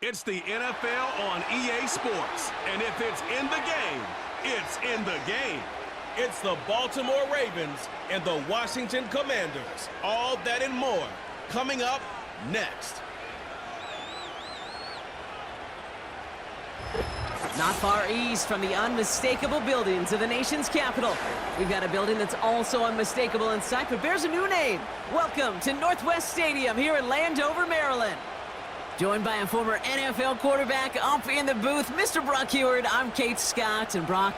It's the NFL on EA Sports, and if it's in the game, it's in the game. It's the Baltimore Ravens and the Washington Commanders. All that and more coming up next. Not far east from the unmistakable buildings of the nation's capital, we've got a building that's also unmistakable in sight, but bears a new name. Welcome to Northwest Stadium here in Landover, Maryland. Joined by a former NFL quarterback up in the booth, Mr. Brock Heward. I'm Kate Scott, and Brock,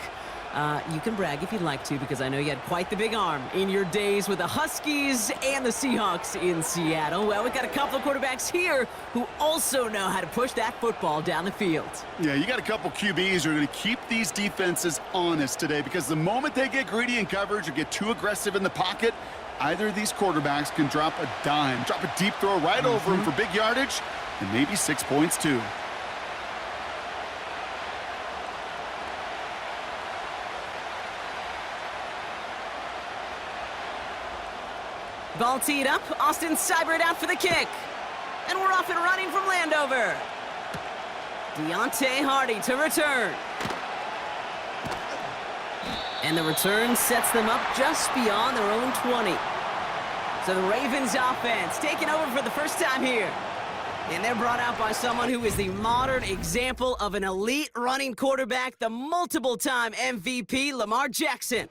you can brag if you'd like to, because I know you had quite the big arm in your days with the Huskies and the Seahawks in Seattle. Well, we've got a couple of quarterbacks here who also know how to push that football down the field. Yeah, you got a couple QBs who are going to keep these defenses honest today, because the moment they get greedy in coverage or get too aggressive in the pocket, either of these quarterbacks can drop a dime, drop a deep throw right over them for big yardage, and maybe 6 points too. Ball teed up, Austin Seibert out for the kick. And we're off and running from Landover. Deontay Hardy to return. And the return sets them up just beyond their own 20. So the Ravens offense taking over for the first time here. And they're brought out by someone who is the modern example of an elite running quarterback, the multiple-time MVP, Lamar Jackson.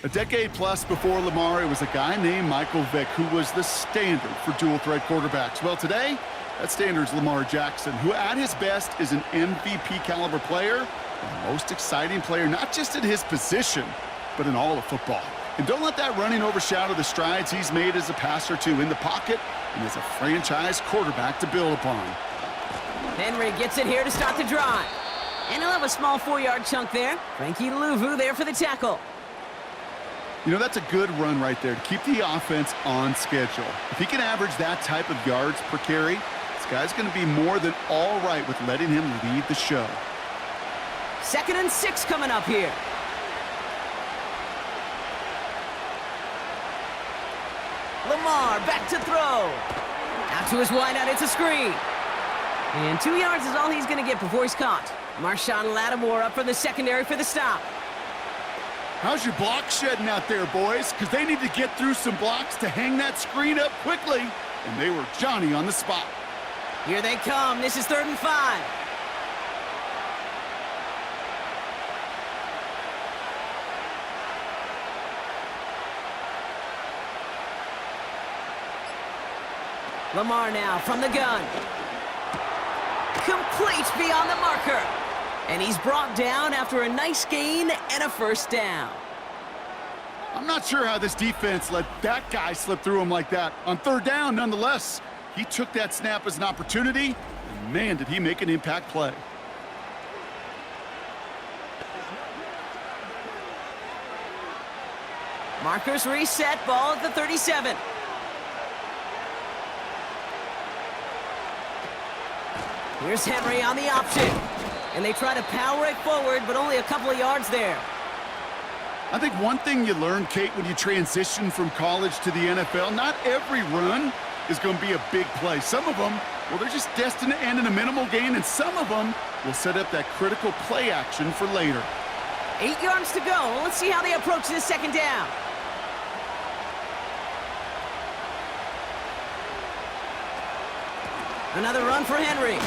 A decade plus before Lamar, it was a guy named Michael Vick who was the standard for dual-threat quarterbacks. Well, today, that standard is Lamar Jackson, who at his best is an MVP-caliber player, and the most exciting player, not just in his position, but in all of football. And don't let that running overshadow the strides he's made as a passer, too, in the pocket and as a franchise quarterback to build upon. Henry gets it here to start the drive. And he'll have a small 4-yard chunk there. Frankie Louvu there for the tackle. You know, that's a good run right there to keep the offense on schedule. If he can average that type of yards per carry, this guy's going to be more than all right with letting him lead the show. 2nd and 6 coming up here. Lamar back to throw. Out to his wideout, it's a screen. And 2 yards is all he's going to get before he's caught. Marshawn Lattimore up from the secondary for the stop. How's your block shedding out there, boys? Because they need to get through some blocks to hang that screen up quickly. And they were Johnny on the spot. Here they come. This is 3rd and 5. Lamar now from the gun. Complete beyond the marker. And he's brought down after a nice gain and a first down. I'm not sure how this defense let that guy slip through him like that. On 3rd down, nonetheless, he took that snap as an opportunity, and man, did he make an impact play. Markers reset, ball at the 37. Here's Henry on the option. And they try to power it forward, but only a couple of yards there. I think one thing you learn, Kate, when you transition from college to the NFL, not every run is going to be a big play. Some of them, well, they're just destined to end in a minimal gain, and some of them will set up that critical play action for later. 8 yards to go. Let's see how they approach this 2nd down. Another run for Henry.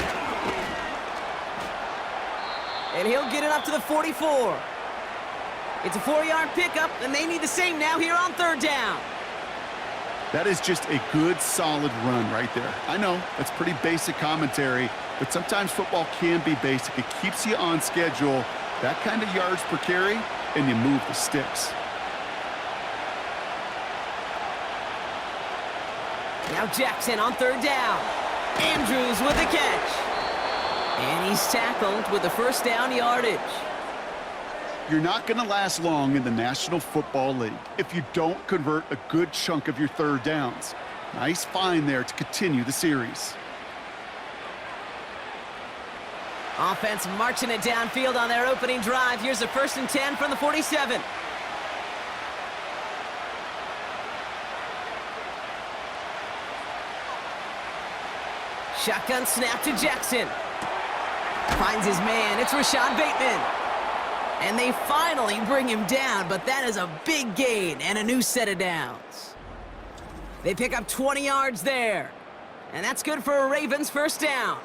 And he'll get it up to the 44. It's a 4-yard pickup, and they need the same now here on 3rd down. That is just a good, solid run right there. I know, that's pretty basic commentary, but sometimes football can be basic. It keeps you on schedule, that kind of yards per carry, and you move the sticks. Now Jackson on 3rd down. Andrews with the catch. And he's tackled with the first down yardage. You're not going to last long in the National Football League if you don't convert a good chunk of your 3rd downs. Nice find there to continue the series. Offense marching it downfield on their opening drive. Here's a 1st and 10 from the 47. Shotgun snap to Jackson. Finds his man. It's Rashad Bateman. And they finally bring him down, but that is a big gain and a new set of downs. They pick up 20 yards there. And that's good for a Ravens first down.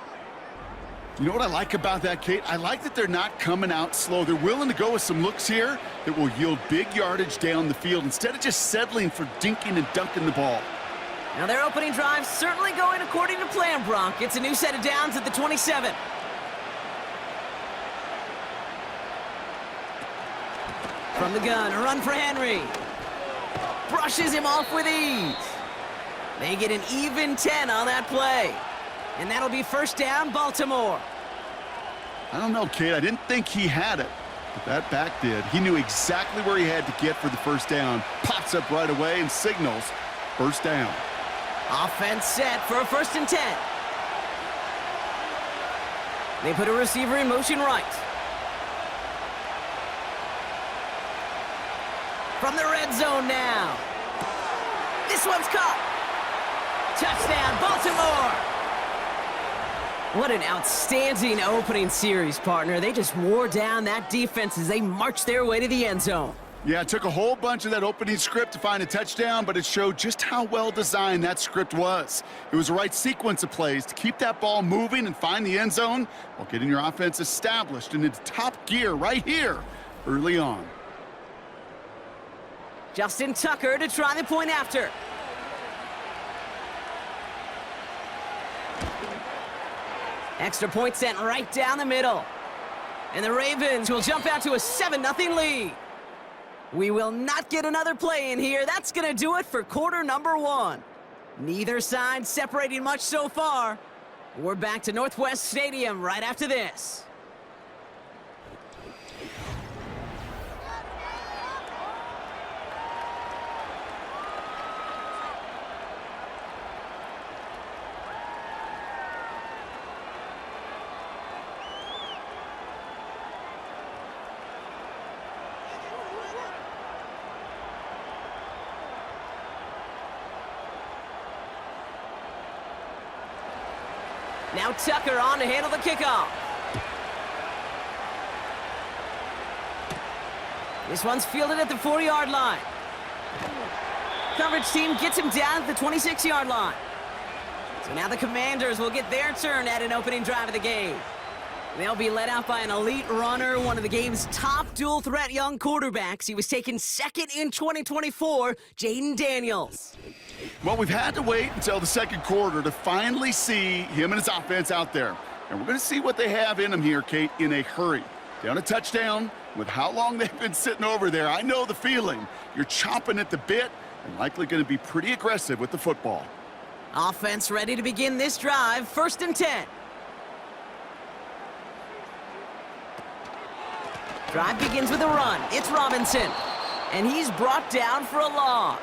You know what I like about that, Kate? I like that they're not coming out slow. They're willing to go with some looks here that will yield big yardage down the field instead of just settling for dinking and dunking the ball. Now their opening drive certainly going according to plan, Bronk. It's a new set of downs at the 27. From the gun, a run for Henry. Brushes him off with ease. They get an even 10 on that play. And that'll be first down, Baltimore. I don't know, Kate. I didn't think he had it, but that back did. He knew exactly where he had to get for the first down. Pops up right away and signals first down. Offense set for a 1st and 10. They put a receiver in motion right. From the red zone now. This one's caught. Touchdown, Baltimore. What an outstanding opening series, partner. They just wore down that defense as they marched their way to the end zone. Yeah, it took a whole bunch of that opening script to find a touchdown, but it showed just how well designed that script was. It was the right sequence of plays to keep that ball moving and find the end zone while getting your offense established in its top gear right here early on. Justin Tucker to try the point after. Extra point sent right down the middle. And the Ravens will jump out to a 7-0 lead. We will not get another play in here. That's going to do it for quarter number 1. Neither side separating much so far. We're back to Northwest Stadium right after this. Now Tucker on to handle the kickoff. This one's fielded at the 4-yard line. Coverage team gets him down at the 26-yard line. So now the Commanders will get their turn at an opening drive of the game. They'll be led out by an elite runner, one of the game's top dual-threat young quarterbacks. He was taken second in 2024, Jaden Daniels. Well, we've had to wait until the second quarter to finally see him and his offense out there. And we're going to see what they have in them here, Kate, in a hurry. Down a touchdown, with how long they've been sitting over there, I know the feeling. You're chomping at the bit and likely going to be pretty aggressive with the football. Offense ready to begin this drive, 1st and 10. Drive begins with a run. It's Robinson. And he's brought down for a loss.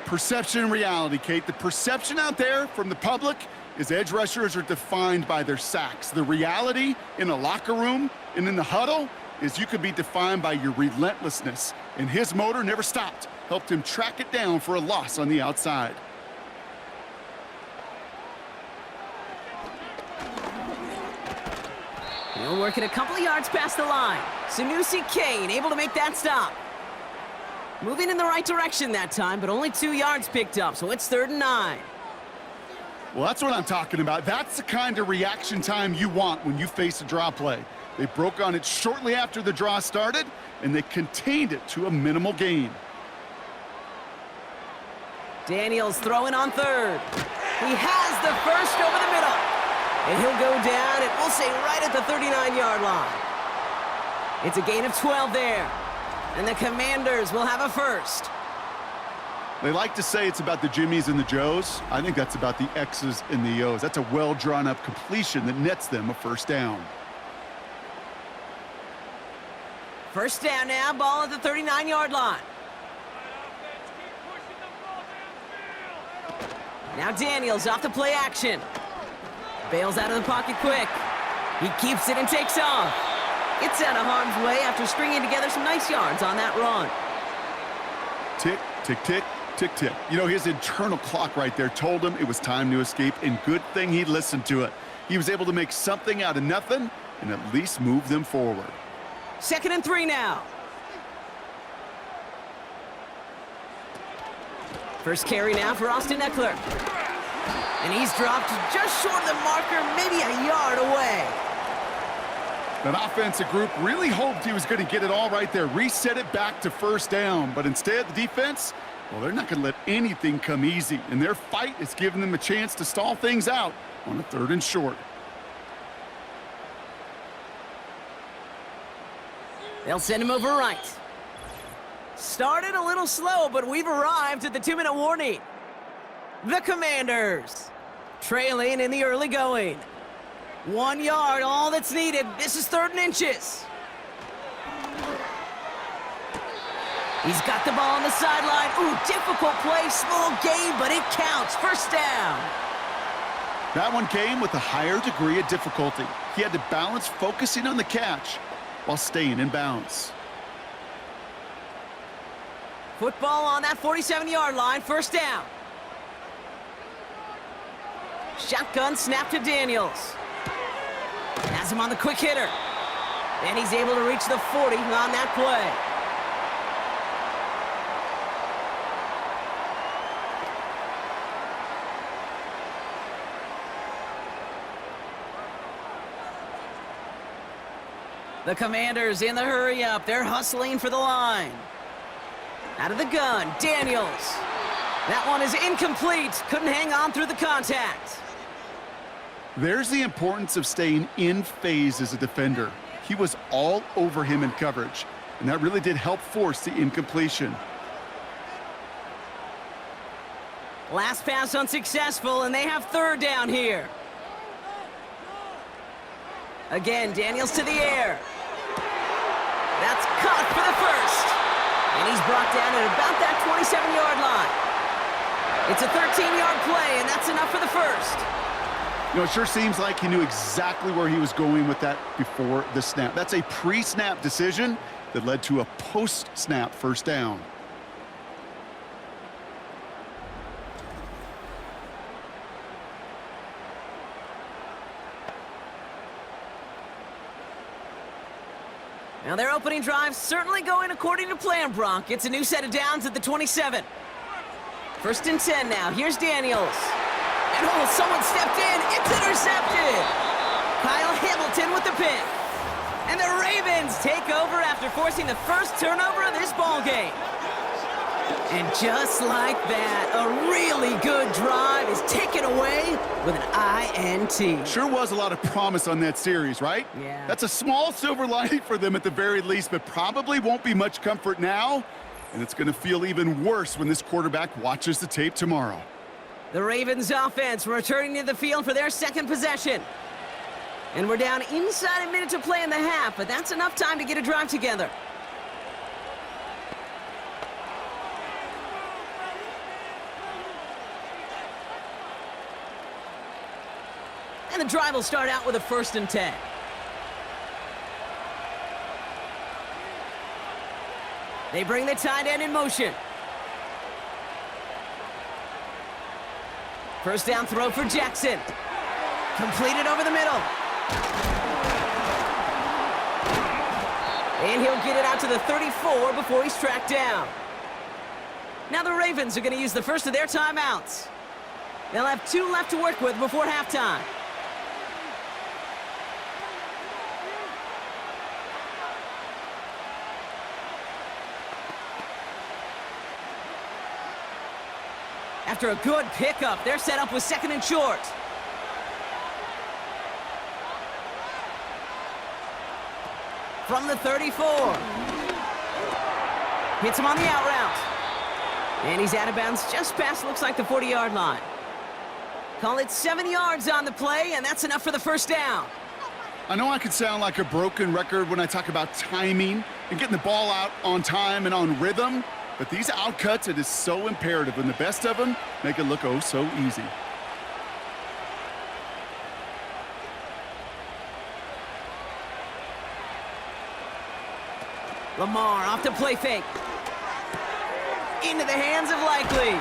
Perception and reality, Kate. The perception out there from the public is edge rushers are defined by their sacks. The reality in a locker room and in the huddle is you could be defined by your relentlessness. And his motor never stopped. Helped him track it down for a loss on the outside. He'll work it a couple of yards past the line. Sanusi Kane able to make that stop. Moving in the right direction that time, but only 2 yards picked up, so it's 3rd and 9. Well, that's what I'm talking about. That's the kind of reaction time you want when you face a draw play. They broke on it shortly after the draw started, and they contained it to a minimal gain. Daniels throwing on 3rd. He has the first over the middle. And he'll go down, and we'll say right at the 39-yard line. It's a gain of 12 there. And the Commanders will have a first. They like to say it's about the Jimmies and the Joes. I think that's about the X's and the O's. That's a well-drawn-up completion that nets them a first down. First down now, ball at the 39-yard line. Now Daniels off the play action. Bails out of the pocket quick. He keeps it and takes off. It's out of harm's way after stringing together some nice yards on that run. Tick, tick, tick, Tick, tick. You know, his internal clock right there told him it was time to escape, and good thing he listened to it. He was able to make something out of nothing and at least move them forward. 2nd and 3 now. First carry now for Austin Eckler. And he's dropped just short of the marker, maybe a yard away. That offensive group really hoped he was going to get it all right there, reset it back to first down. But instead, the defense, well, they're not going to let anything come easy. And their fight is giving them a chance to stall things out on a 3rd and short. They'll send him over right. Started a little slow, but we've arrived at the 2-minute warning. The Commanders trailing in the early going. 1 yard, all that's needed. This is 3rd and inches. He's got the ball on the sideline. Ooh, difficult play, small gain, but it counts. First down. That one came with a higher degree of difficulty. He had to balance focusing on the catch while staying in bounds. Football on that 47-yard line, first down. Shotgun snap to Daniels. Has him on the quick hitter. And he's able to reach the 40 on that play. The Commanders in the hurry up. They're hustling for the line. Out of the gun, Daniels. That one is incomplete. Couldn't hang on through the contact. There's the importance of staying in phase as a defender. He was all over him in coverage, and that really did help force the incompletion. Last pass unsuccessful, and they have 3rd down here. Again, Daniels to the air. That's caught for the first. And he's brought down at about that 27-yard line. It's a 13-yard play, and that's enough for the first. You know, it sure seems like he knew exactly where he was going with that before the snap. That's a pre-snap decision that led to a post-snap first down. Now their opening drive certainly going according to plan, Bronk. It's a new set of downs at the 27. 1st and 10 now. Here's Daniels. And oh, someone stepped in. It's intercepted. Kyle Hamilton with the pick. And the Ravens take over after forcing the first turnover of this ballgame. And just like that, a really good drive is taken away with an INT. Sure was a lot of promise on that series, right? Yeah. That's a small silver lining for them at the very least, but probably won't be much comfort now. And it's going to feel even worse when this quarterback watches the tape tomorrow. The Ravens offense returning to the field for their 2nd possession. And we're down inside a minute to play in the half, but that's enough time to get a drive together. And the drive will start out with a 1st and 10. They bring the tight end in motion. First down throw for Jackson. Completed over the middle. And he'll get it out to the 34 before he's tracked down. Now the Ravens are going to use the first of their timeouts. They'll have 2 left to work with before halftime. After a good pickup, they're set up with 2nd and short. From the 34. Hits him on the out route. And he's out of bounds just past, looks like, the 40-yard line. Call it 7 yards on the play, and that's enough for the first down. I know I could sound like a broken record when I talk about timing and getting the ball out on time and on rhythm, but these outcuts, it is so imperative, and the best of them make it look oh so easy. Lamar off the play fake. into the hands of Likely.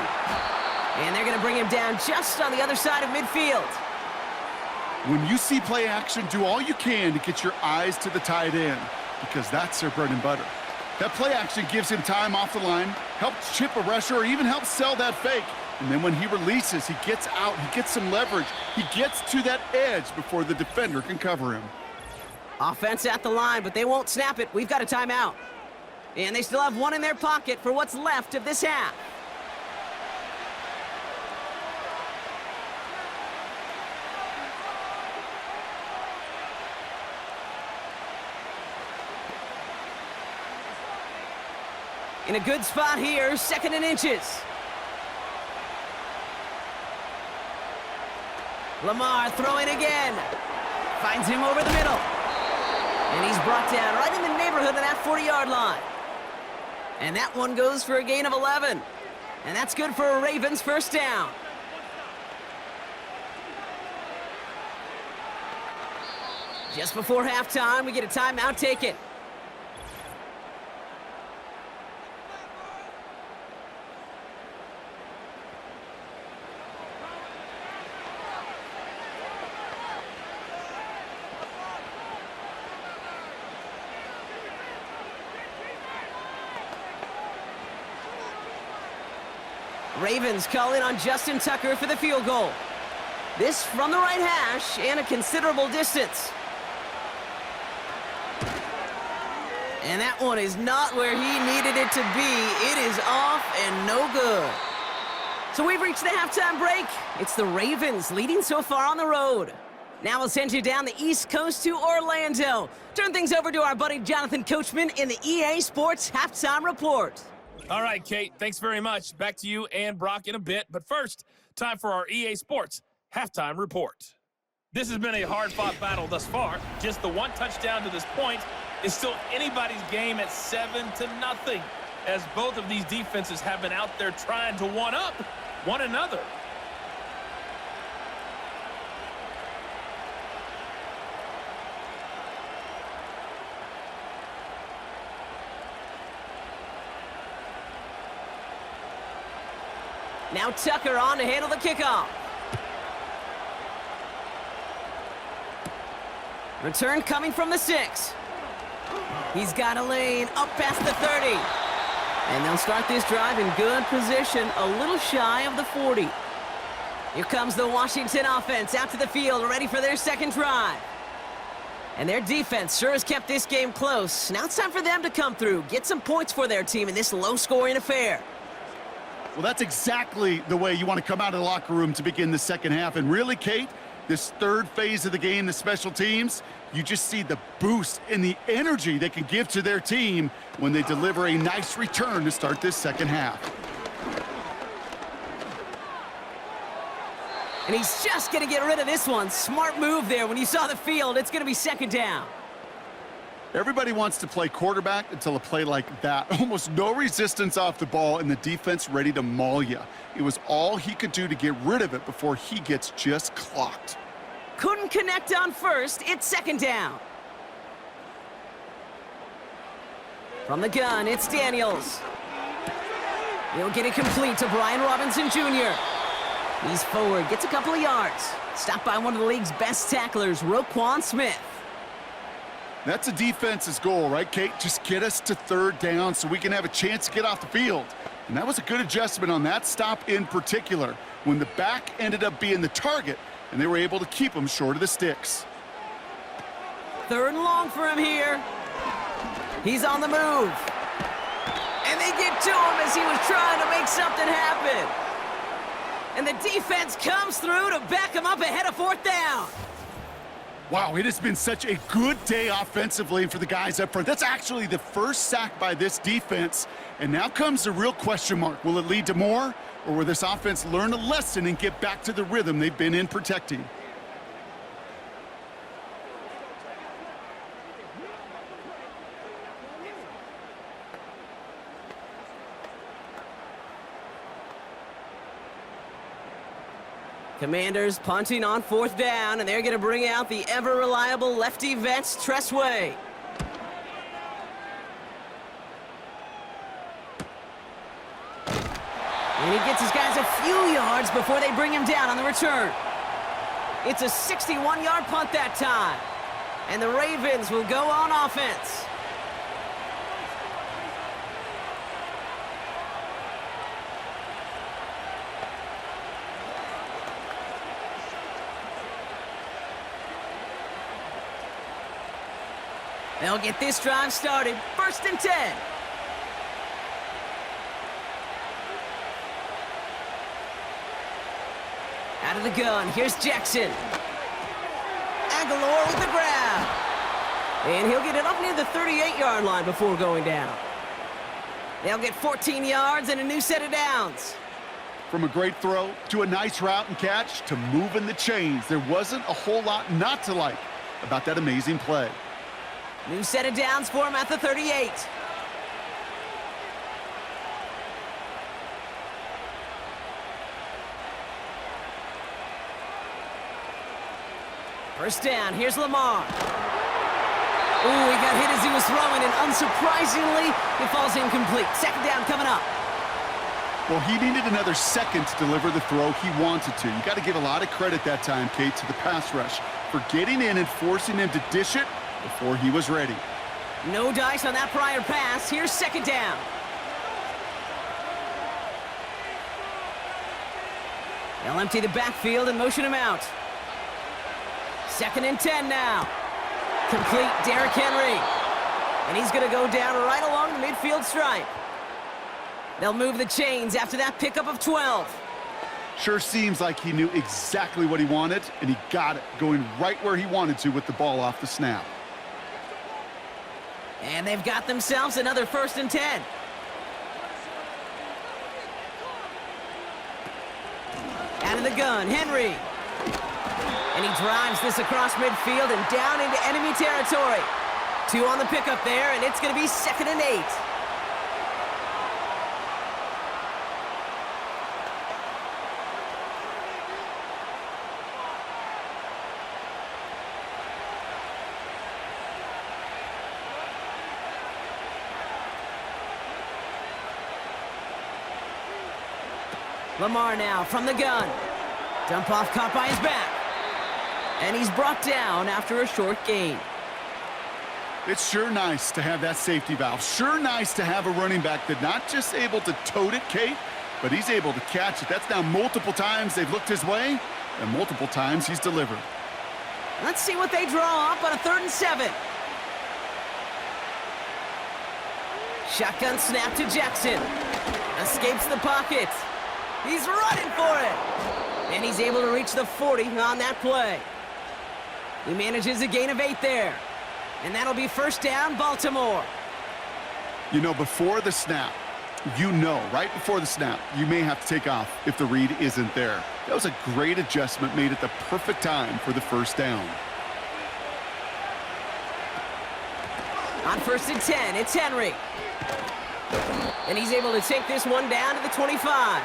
And they're going to bring him down just on the other side of midfield. When you see play action, do all you can to get your eyes to the tight end, because that's their bread and butter. That play action gives him time off the line, helps chip a rusher, or even helps sell that fake. And then when he releases, he gets out, he gets some leverage. He gets to that edge before the defender can cover him. Offense at the line, but they won't snap it. We've got a timeout. And they still have one in their pocket for what's left of this half. In a good spot here, 2nd and inches. Lamar throwing again. Finds him over the middle. And he's brought down right in the neighborhood of that 40-yard line. And that one goes for a gain of 11. And that's good for a Ravens first down. Just before halftime, we get a timeout taken. Ravens calling on Justin Tucker for the field goal. This from the right hash and a considerable distance. And that one is not where he needed it to be. It is off and no good. So we've reached the halftime break. It's the Ravens leading so far on the road. Now we'll send you down the East Coast to Orlando. Turn things over to our buddy Jonathan Coachman in the EA Sports Halftime Report. All right, Kate, thanks very much. Back to you and Brock in a bit. But first, time for our EA Sports Halftime Report. This has been a hard-fought battle thus far. Just the one touchdown to this point is still anybody's game at 7-0, as both of these defenses have been out there trying to one-up one another. Now Tucker on to handle the kickoff. Return coming from the 6. He's got a lane up past the 30. And they'll start this drive in good position, a little shy of the 40. Here comes the Washington offense out to the field, ready for their second drive. And their defense sure has kept this game close. Now it's time for them to come through, get some points for their team in this low-scoring affair. Well, that's exactly the way you want to come out of the locker room to begin the second half. And really, Kate, this third phase of the game, the special teams, you just see the boost and the energy they can give to their team when they deliver a nice return to start this second half. And he's just going to get rid of this one. Smart move there. When you saw the field, it's going to be second down. Everybody wants to play quarterback until a play like that. Almost no resistance off the ball and the defense ready to maul you. It was all he could do to get rid of it before he gets just clocked. Couldn't connect on first. It's second down. From the gun, it's Daniels. He'll get it complete to Brian Robinson Jr. He's forward, gets a couple of yards. Stopped by one of the league's best tacklers, Roquan Smith. That's a defense's goal, right, Kate? Just get us to third down so we can have a chance to get off the field. And that was a good adjustment on that stop in particular, when the back ended up being the target, and they were able to keep him short of the sticks. Third and long for him here. He's on the move. And they get to him as he was trying to make something happen. And the defense comes through to back him up ahead of fourth down. Wow, it has been such a good day offensively for the guys up front. That's actually the first sack by this defense. And now comes the real question mark. Will it lead to more? Or will this offense learn a lesson and get back to the rhythm they've been in protecting? Commanders punting on fourth down, and they're going to bring out the ever-reliable lefty vets, Tressway. And he gets his guys a few yards before they bring him down on the return. It's a 61-yard punt that time. And the Ravens will go on offense. They'll get this drive started. 1st and 10. Out of the gun, here's Jackson. Aguilar with the grab. And he'll get it up near the 38-yard line before going down. They'll get 14 yards and a new set of downs. From a great throw to a nice route and catch to moving the chains, there wasn't a whole lot not to like about that amazing play. New set of downs for him at the 38. First down, here's Lamar. Ooh, he got hit as he was throwing, and unsurprisingly, it falls incomplete. 2nd down coming up. Well, he needed another second to deliver the throw he wanted to. You got to give a lot of credit that time, Kate, to the pass rush for getting in and forcing him to dish it before he was ready. No dice on that prior pass. Here's 2nd down. They'll empty the backfield and motion him out. 2nd and 10 now. Complete, Derrick Henry. And he's going to go down right along the midfield stripe. They'll move the chains after that pickup of 12. Sure seems like he knew exactly what he wanted, and he got it, going right where he wanted to with the ball off the snap. And they've got themselves another 1st and 10. Out of the gun, Henry. And he drives this across midfield and down into enemy territory. 2 on the pickup there, and it's going to be 2nd and 8. Lamar now from the gun. Dump off caught by his back. And he's brought down after a short gain. It's sure nice to have that safety valve. Sure nice to have a running back that's not just able to tote it, Kate, but he's able to catch it. That's now multiple times they've looked his way, and multiple times he's delivered. Let's see what they draw up on a 3rd and 7. Shotgun snap to Jackson. Escapes the pocket. He's running for it. And he's able to reach the 40 on that play. He manages a gain of 8 there. And that'll be 1st down, Baltimore. You know, before the snap, right before the snap, you may have to take off if the read isn't there. That was a great adjustment made at the perfect time for the 1st down. On 1st and 10, it's Henry. And he's able to take this one down to the 25.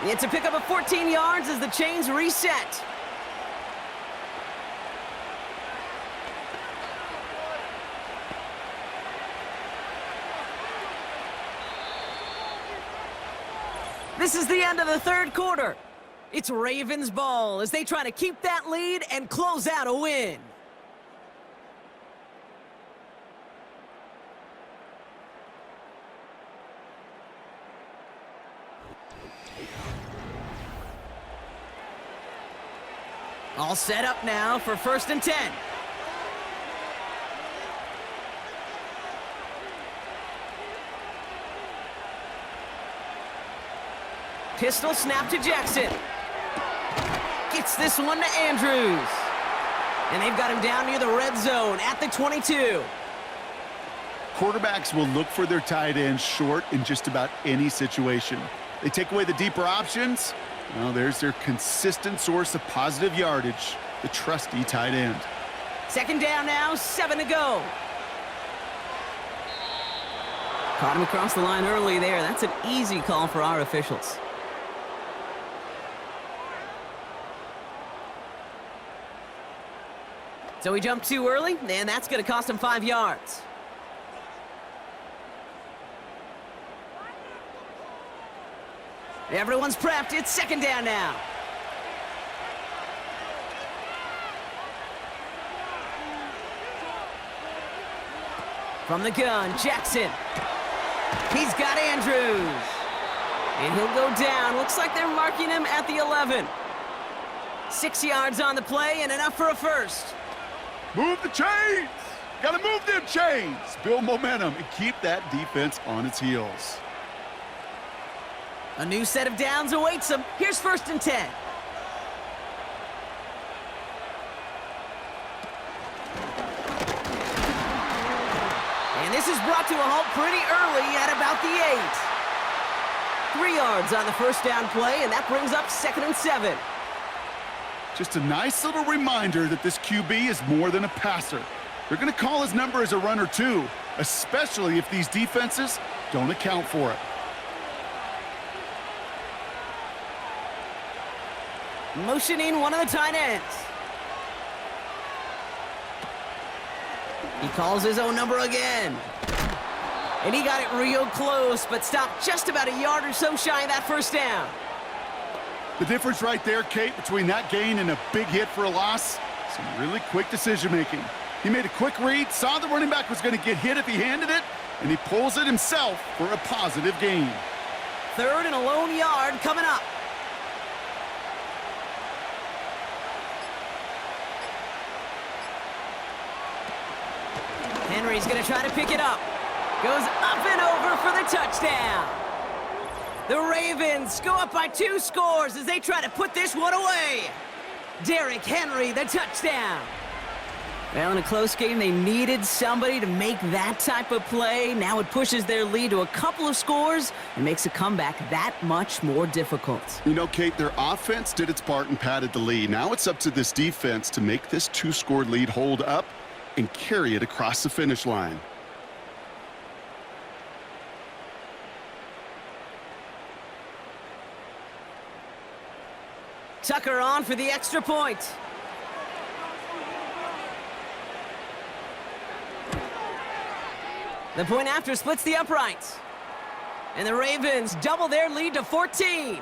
It's a pickup of 14 yards as the chains reset. This is the end of the 3rd quarter. It's Ravens ball as they try to keep that lead and close out a win. All set up now for 1st and 10. Pistol snap to Jackson. Gets this one to Andrews. And they've got him down near the red zone at the 22. Quarterbacks will look for their tight ends short in just about any situation. They take away the deeper options. Well, there's their consistent source of positive yardage, the trusty tight end. 2nd down now, 7 to go. Caught him across the line early there. That's an easy call for our officials. So he jumped too early, and that's going to cost him 5 yards. Everyone's prepped. It's second down now. From the gun, Jackson. He's got Andrews. And he'll go down. Looks like they're marking him at the 11. 6 yards on the play and enough for a first. Move the chains. Got to move them chains. Build momentum and keep that defense on its heels. A new set of downs awaits them. Here's 1st and 10. And this is brought to a halt pretty early at about the 8. 3 yards on the first down play, and that brings up 2nd and 7. Just a nice little reminder that this QB is more than a passer. They're going to call his number as a runner too, especially if these defenses don't account for it. Motioning one of the tight ends. He calls his own number again. And he got it real close, but stopped just about a yard or so shy of that first down. The difference right there, Kate, between that gain and a big hit for a loss, some really quick decision-making. He made a quick read, saw the running back was going to get hit if he handed it, and he pulls it himself for a positive gain. 3rd and a lone yard coming up. Henry's going to try to pick it up. Goes up and over for the touchdown. The Ravens go up by 2 scores as they try to put this one away. Derrick Henry, the touchdown. Well, in a close game, they needed somebody to make that type of play. Now it pushes their lead to a couple of scores and makes a comeback that much more difficult. You know, Kate, their offense did its part and padded the lead. Now it's up to this defense to make this 2-score lead hold up and carry it across the finish line. Tucker on for the extra point. The point after splits the uprights. And the Ravens double their lead to 14.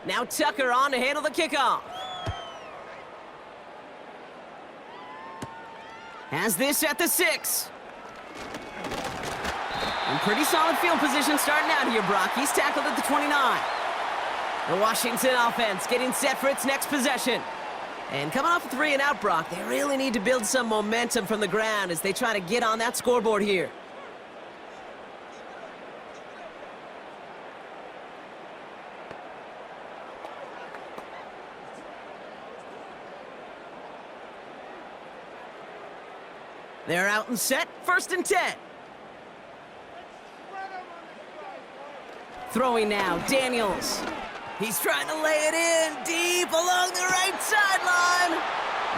Now Tucker on to handle the kickoff. Has this at the 6. And pretty solid field position starting out here, Brock. He's tackled at the 29. The Washington offense getting set for its next possession. And coming off a 3 and out, Brock, they really need to build some momentum from the ground as they try to get on that scoreboard here. They're out and set, 1st and 10. Throwing now, Daniels. He's trying to lay it in deep along the right sideline.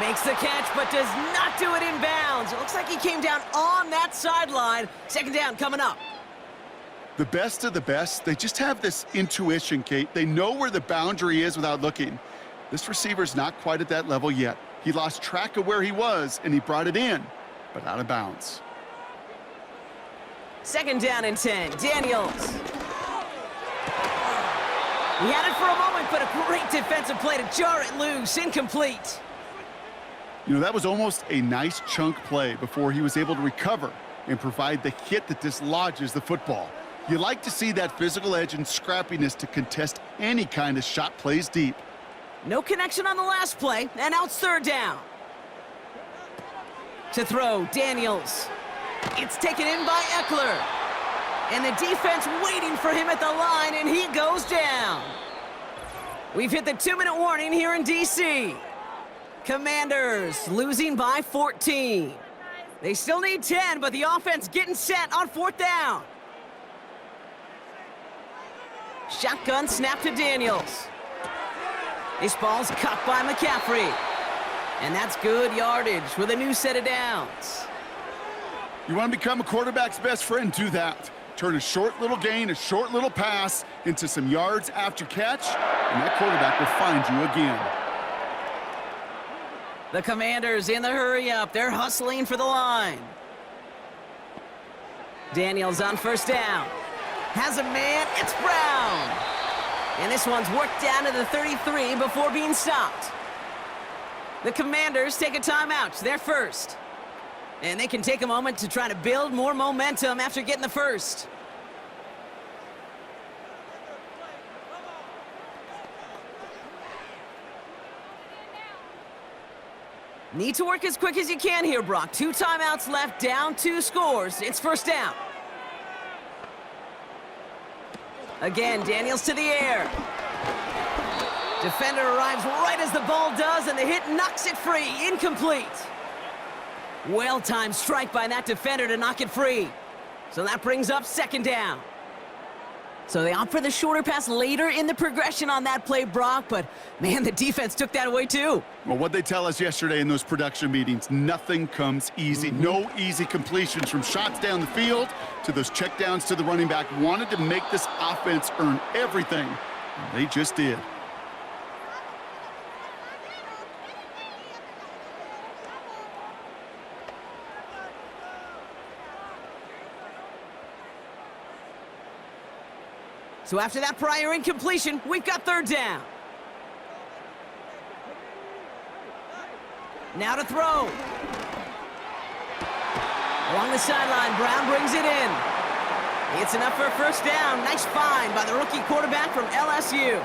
Makes the catch, but does not do it in bounds. It looks like he came down on that sideline. 2nd down coming up. The best of the best, they just have this intuition, Kate. They know where the boundary is without looking. This receiver's not quite at that level yet. He lost track of where he was, and he brought it in, but out of bounds. 2nd down and 10, Daniels. He had it for a moment, but a great defensive play to jar it loose, incomplete. You know, that was almost a nice chunk play before he was able to recover and provide the hit that dislodges the football. You like to see that physical edge and scrappiness to contest any kind of shot plays deep. No connection on the last play, and now it's 3rd down. To throw, Daniels. It's taken in by Eckler. And the defense waiting for him at the line, and he goes down. We've hit the 2-minute warning here in D.C. Commanders losing by 14. They still need 10, but the offense getting set on 4th down. Shotgun snap to Daniels. This ball's caught by McCaffrey. And that's good yardage with a new set of downs. You want to become a quarterback's best friend? Do that. Turn a short little gain, a short little pass into some yards after catch, and that quarterback will find you again. The Commanders in the hurry-up. They're hustling for the line. Daniels on first down. Has a man. It's Brown. And this one's worked down to the 33 before being stopped. The Commanders take a timeout. They're first. And they can take a moment to try to build more momentum after getting the first. Need to work as quick as you can here, Brock. 2 timeouts left, down 2 scores. It's first down. Again, Daniels to the air. Defender arrives right as the ball does, and the hit knocks it free. Incomplete. Well-timed strike by that defender to knock it free. So that brings up second down. So they opt for the shorter pass later in the progression on that play, Brock, but man, the defense took that away too. Well, what they tell us yesterday in those production meetings, nothing comes easy. No easy completions from shots down the field to those checkdowns to the running back. Wanted to make this offense earn everything. And they just did. So after that prior incompletion, we've got third down. Now to throw. Along the sideline, Brown brings it in. It's enough for a first down. Nice find by the rookie quarterback from LSU.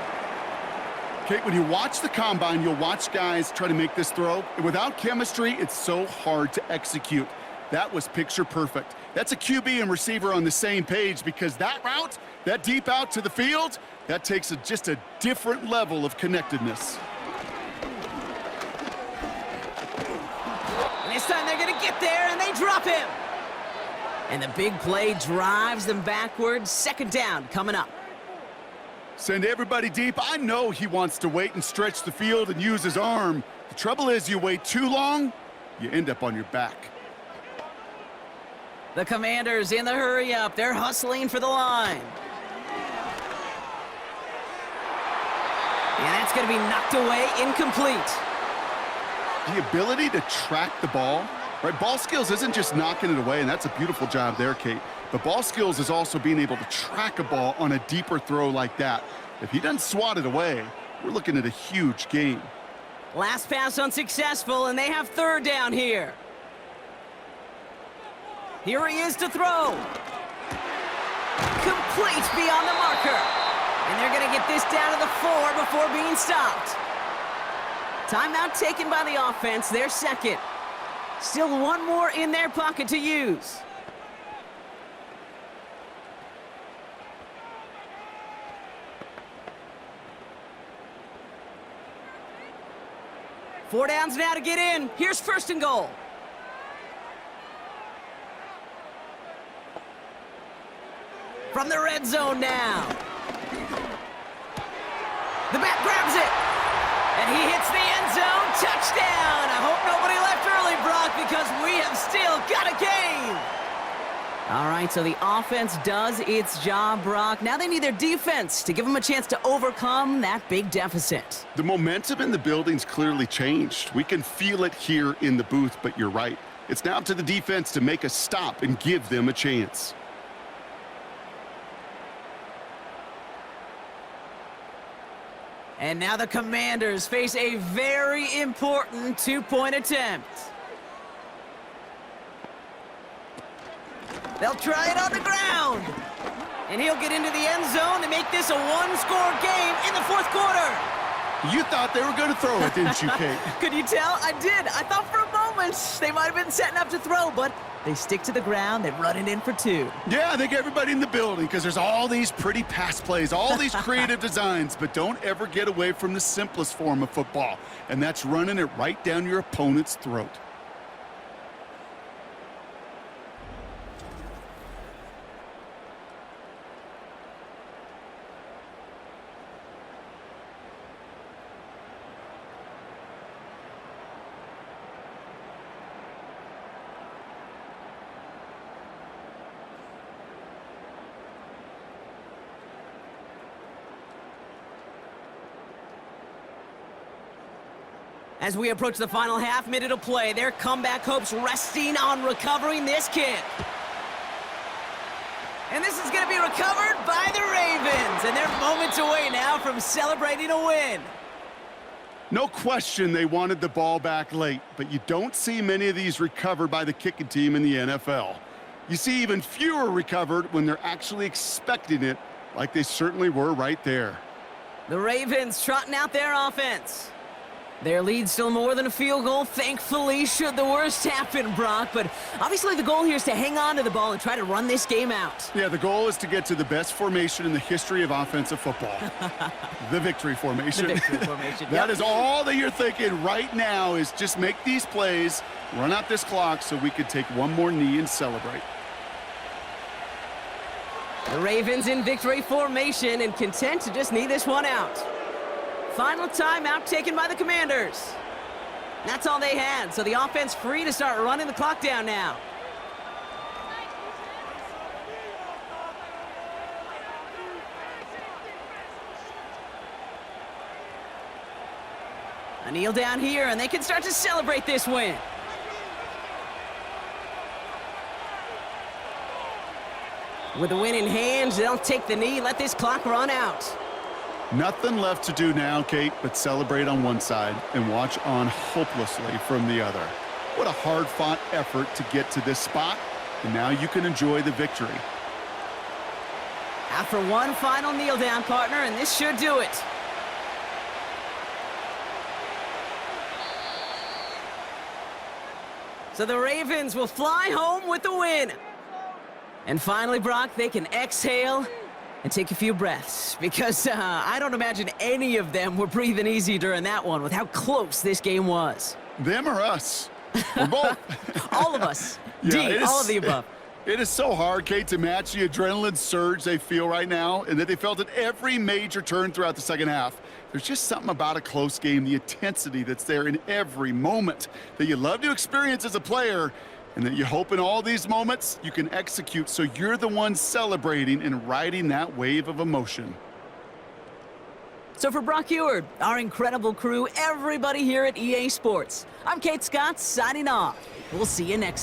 Kate, when you watch the combine, you'll watch guys try to make this throw. And without chemistry, it's so hard to execute. That was picture perfect. That's a QB and receiver on the same page, because that route, that deep out to the field, that takes just a different level of connectedness. And this time they're going to get there, and they drop him. And the big play drives them backwards. Second down coming up. Send everybody deep. I know he wants to wait and stretch the field and use his arm. The trouble is, you wait too long, you end up on your back. The Commanders in the hurry-up. They're hustling for the line. And that's going to be knocked away, incomplete. The ability to track the ball, right? Ball skills isn't just knocking it away, and that's a beautiful job there, Kate. But ball skills is also being able to track a ball on a deeper throw like that. If he doesn't swat it away, we're looking at a huge gain. Last pass unsuccessful, and they have third down here. Here he is to throw. Complete beyond the marker. And they're going to get this down to the 4 before being stopped. Timeout taken by the offense, their second. Still one more in their pocket to use. Four downs now to get in. Here's first and goal. From the red zone now. The back grabs it. And he hits the end zone. Touchdown. I hope nobody left early, Brock, because we have still got a game. All right, so the offense does its job, Brock. Now they need their defense to give them a chance to overcome that big deficit. The momentum in the building's clearly changed. We can feel it here in the booth, but you're right. It's now up to the defense to make a stop and give them a chance. And now the Commanders face a very important two-point attempt. They'll try it on the ground. And he'll get into the end zone to make this a one-score game in the fourth quarter. You thought they were going to throw it, didn't you, Kate? Could you tell? I did. I thought for a moment they might have been setting up to throw, but they stick to the ground. They run it in for two. Yeah, I think everybody in the building, because there's all these pretty pass plays, all these creative designs, but don't ever get away from the simplest form of football, and that's running it right down your opponent's throat. As we approach the final half-minute of play, their comeback hopes resting on recovering this kick. And this is going to be recovered by the Ravens, and they're moments away now from celebrating a win. No question they wanted the ball back late, but you don't see many of these recovered by the kicking team in the NFL. You see even fewer recovered when they're actually expecting it, like they certainly were right there. The Ravens trotting out their offense. Their lead still more than a field goal, thankfully, should the worst happen, Brock. But obviously the goal here is to hang on to the ball and try to run this game out. Yeah, the goal is to get to the best formation in the history of offensive football. The victory formation. The victory formation. That is all that you're thinking right now, is just make these plays, run out this clock so we could take one more knee and celebrate. The Ravens in victory formation and content to just knee this one out. Final timeout taken by the Commanders. That's all they had, so the offense free to start running the clock down now. A kneel down here, and they can start to celebrate this win. With the win in hand, they'll take the knee, let this clock run out. Nothing left to do now, Kate, but celebrate on one side and watch on hopelessly from the other. What a hard-fought effort to get to this spot, and now you can enjoy the victory. After one final kneel down, partner, and this should do it. So the Ravens will fly home with the win. And finally, Brock, they can exhale and take a few breaths, because I don't imagine any of them were breathing easy during that one with how close this game was. Them or us? We're both. All of us. Yeah, all of the above. It is so hard, Kate, to match the adrenaline surge they feel right now, and that they felt at every major turn throughout the second half. There's just something about a close game, the intensity that's there in every moment that you love to experience as a player, and that you hope in all these moments you can execute so you're the one celebrating and riding that wave of emotion. So for Brock Eward, our incredible crew, everybody here at EA Sports, I'm Kate Scott signing off. We'll see you next time.